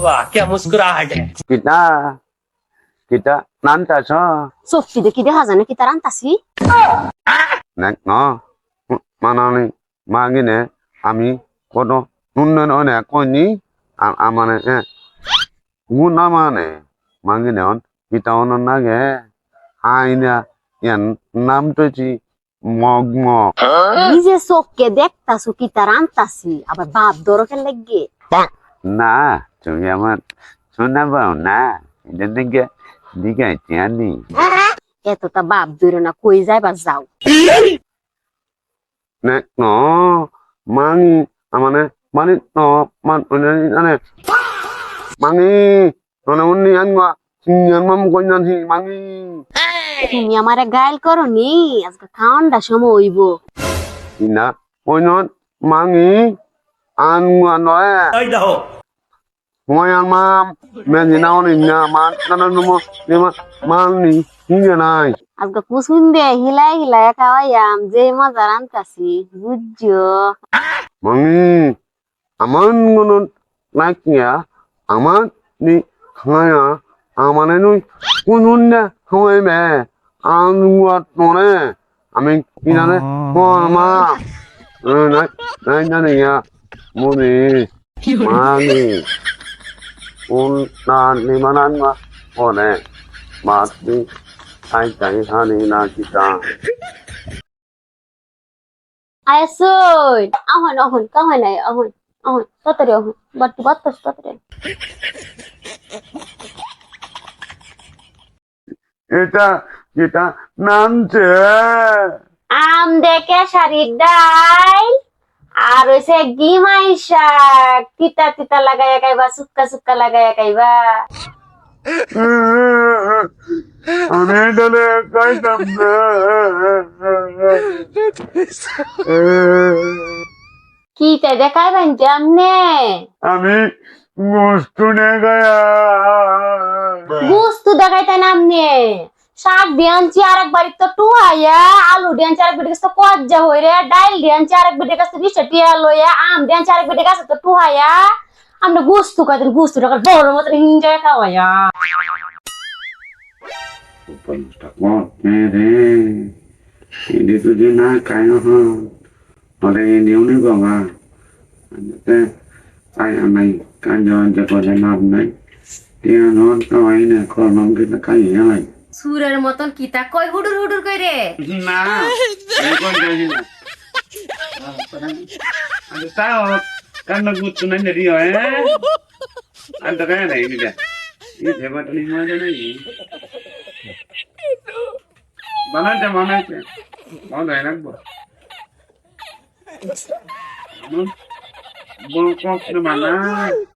वाह क्या मुस्कुराहट है। Kita, kita nanti so, চোখটি দেখি দেখা যায় না কি তার আনতাছি nek no, mana nih, magi nih, ami kono nunnen one koni, amane guna mana, magi nih on, kita onon nage, aina, yan nam tuh si mog mog, নিজে চোখকে দেখতাছো কি তার আনতাছি আবার বাপ দরকার লাগে nah, cuma amat, sunna bau nah, jadi ke, diga tiani, এতটা বাপ দূরে না কই যাইবা যাও nek no, mangi, amane, mani no, man, ane, mangi, nona unni angwa, sinyan mam konyan si mangi, তুমি আমারে গাইল করো নি আজকে খাওয়ানটা সময় হইব ina, konon, mangi, angwa noe, आई दहो moyang mam, men sinau ni nya, man, nana numo, lima, mani, hiya nai, আজকে কুসুম দিয়ে হিলাই হিলাই খাওয়াইয়াম যে মজা রান্তাছি বুঝছো mangi, aman ngonon, naiknya, aman, ni, kaya, amane nui, kununnya, kawai me, angwa none, amin, kinane, ma, nai, ya, muni, mangi, ni manan ma, one, mati, ai, hani, na, kita, আয়াসুন ahon ahon kahon ay ahon ahon tatari ahon batu batas tatari এটা, kita, nante, আম দেখে শাড়ির ডাল আর হইছে গিমাই শাক তিতা তিতা লাগাইয়া খাইবা সুক্কা সুক্কা লাগাইয়া খাইবা আমি ডলে খাইতাম না, কি তাই দেখাইবেন কেমনে আমি গোস্তু নে গায়া, গুস্তু দেখাইতে নামনে শাক দিয়ানছি আরেক বাড়ির তো টুহাইয়া আলু দিয়ানছি আরেক বিটের কাছে তো কজ্জা হইরে ডাইল দিয়ানছি আরেক বিটের কাছে 20 টিয়া লইয়া আম দিয়ানছি আরেক বিটের কাছে তো টুহাইয়া আমরা গুস্তু খাইতেন গুস্তু টাকার বড় মতন হিংজায় খাওয়াইয়া ini tuh dia nak kaya ada ini udah bawa, ada kaya mai kaya jago jalan mai, dia non kau ini kalau kita kaya mai. সুরের মতন কিতা কই হুডুর হুডুর কইরে না এখন যাই না আমি তাও কান্না করতে নাই রে আর তো কায় নাই নিদা এই দেবাটা নি মজা নাই বানাতে বানাই রাখবো বল কষ্ট বানা